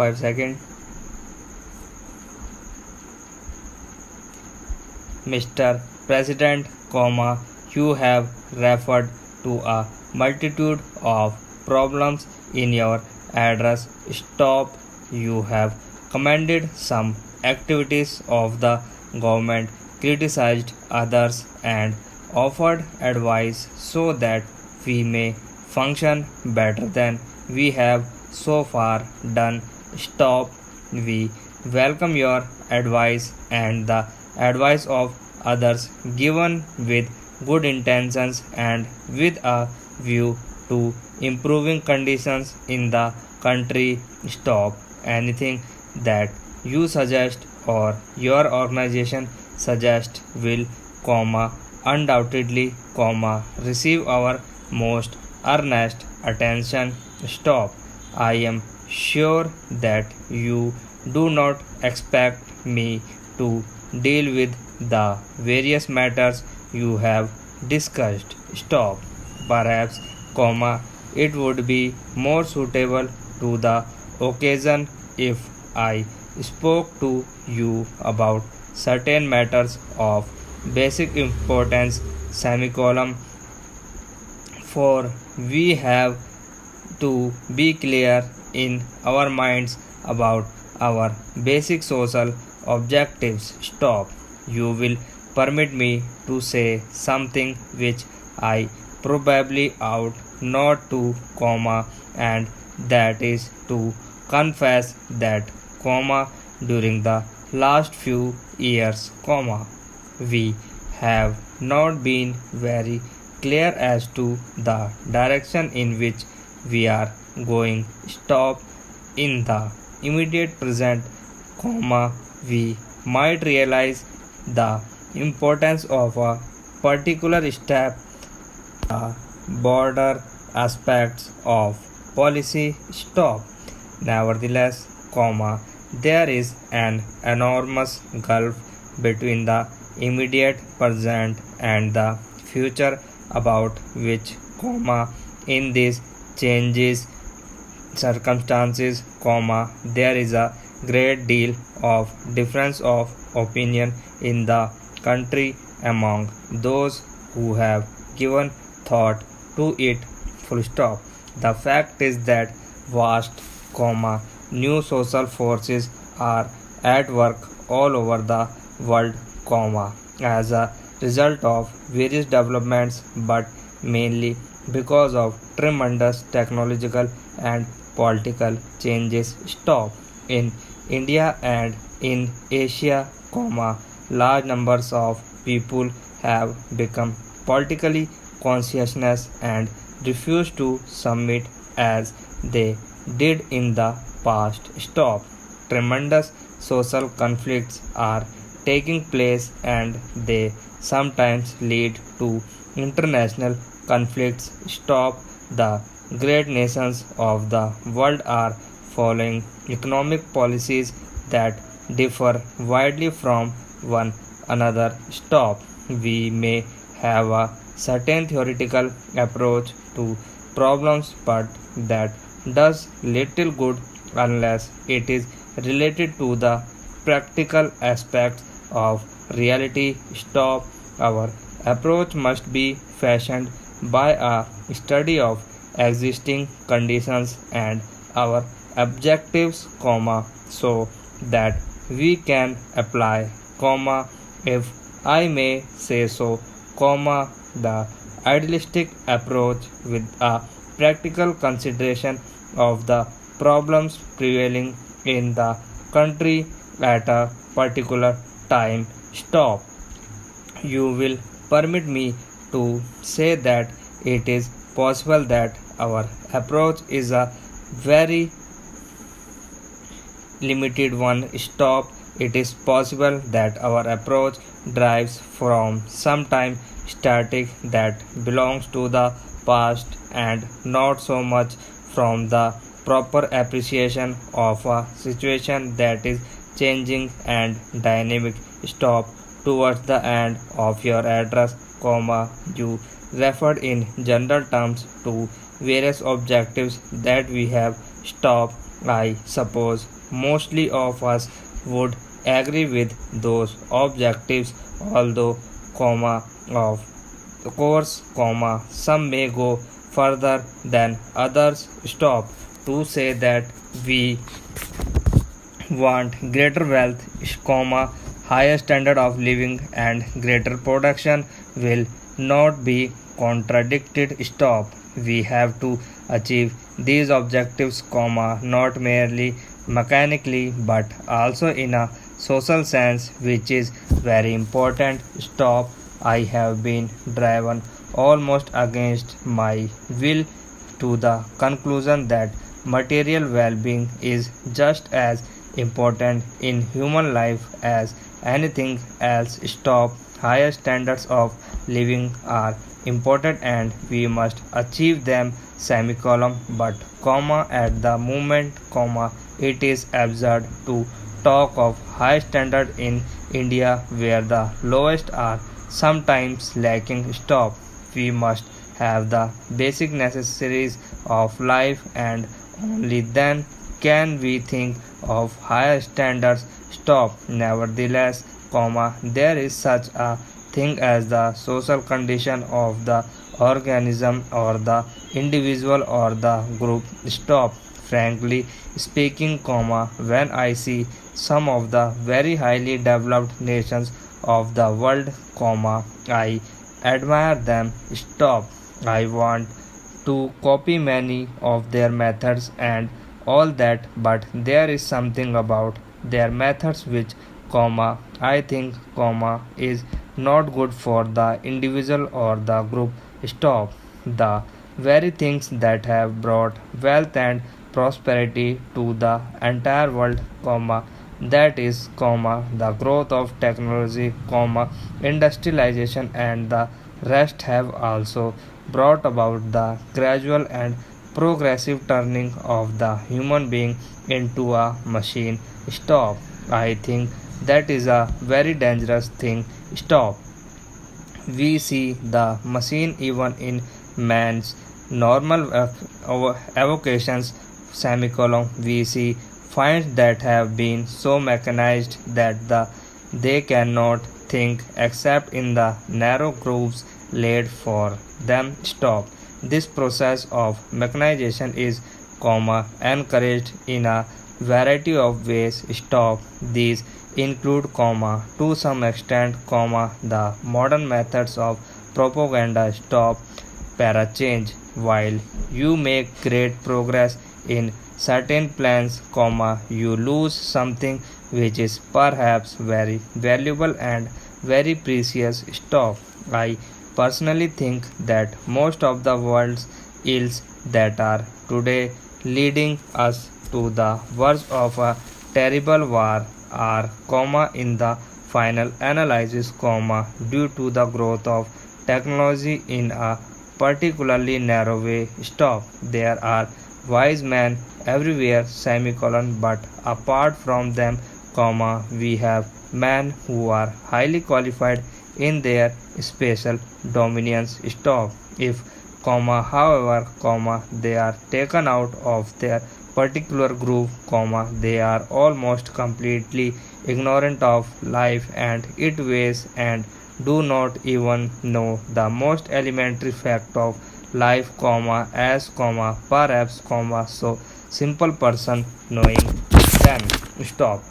5 seconds. Mr. President, you have referred to a multitude of problems in your address. Stop. You have commended some activities of the government, criticized others, and offered advice so that we may function better than we have so far done. Stop. We welcome your advice and the advice of others given with good intentions and with a view to improving conditions in the country. Stop. Anything that you suggest or your organization suggest will, undoubtedly, receive our most earnest attention. Stop. I am sure that you do not expect me to deal with the various matters you have discussed. Stop. Perhaps, it would be more suitable to the occasion if I spoke to you about certain matters of basic importance. Semicolon. For we have to be clear in our minds about our basic social objectives. Stop. You will permit me to say something which I probably ought not to, and that is to confess that, during the last few years, we have not been very clear as to the direction in which we are going. Stop. In the immediate present, we might realize the importance of a particular step, the broader aspects of policy. Stop. Nevertheless, there is an enormous gulf between the immediate present and the future about which, in these changes circumstances, there is a great deal of difference of opinion in the country among those who have given thought to it. Full stop. The fact is that vast, new social forces are at work all over the world, as a result of various developments, but mainly because of tremendous technological and political changes. Stop. In India and in Asia, large numbers of people have become politically conscious and refuse to submit as they did in the past. Stop. Tremendous social conflicts are taking place and they sometimes lead to international conflicts. Stop. The great nations of the world are following economic policies that differ widely from one another. Stop. We may have a certain theoretical approach to problems, but that does little good unless it is related to the practical aspects of reality. Stop. Our approach must be fashioned by a study of existing conditions and our objectives, so that we can apply, if I may say so, the idealistic approach with a practical consideration of the problems prevailing in the country at a particular time. Stop. You will permit me to say that it is possible that our approach is a very limited one. Stop. It is possible that our approach derives from some time static that belongs to the past and not so much from the proper appreciation of a situation that is changing and dynamic. Stop. Towards the end of your address, you referred in general terms to various objectives that we have. Stop. I suppose mostly of us would agree with those objectives, although, of course, some may go further than others. Stop to say that we want greater wealth, higher standard of living and greater production will not be contradicted. Stop. We have to achieve these objectives, not merely mechanically but also in a social sense, which is very important. Stop. I have been driven almost against my will to the conclusion that material well being is just as important in human life as anything else. Stop. Higher standards of living are important and we must achieve them, but, at the moment, it is absurd to talk of high standard in India where the lowest are sometimes lacking. Stop. We must have the basic necessities of life and only then can we think of higher standards. Stop. Nevertheless, there is such a thing as the social condition of the organism or the individual or the group. Stop. Frankly speaking, when I see some of the very highly developed nations of the world, I admire them. Stop. I want to copy many of their methods and all that, but there is something about their methods which, I think, is not good for the individual or the group. Stop. The very things that have brought wealth and prosperity to the entire world, that is, the growth of technology, industrialization and the rest have also brought about the gradual and progressive turning of the human being into a machine. Stop. I think that is a very dangerous thing. Stop. We see the machine even in man's normal avocations, we see finds that have been so mechanized that they cannot think except in the narrow grooves laid for them. Stop. This process of mechanization is, encouraged in a variety of ways. Stop. These include, to some extent, the modern methods of propaganda. Stop. Para change. While you make great progress in certain plans, you lose something which is perhaps very valuable and very precious. Stop. I personally think that most of the world's ills that are today leading us to the verge of a terrible war are, in the final analysis, due to the growth of technology in a particularly narrow way. Stop. There are wise men everywhere, but apart from them, we have men who are highly qualified in their special dominions. Stop. If, however, they are taken out of their particular group, they are almost completely ignorant of life and its ways and do not even know the most elementary fact of life, as, perhaps, so simple person knowing them. Stop.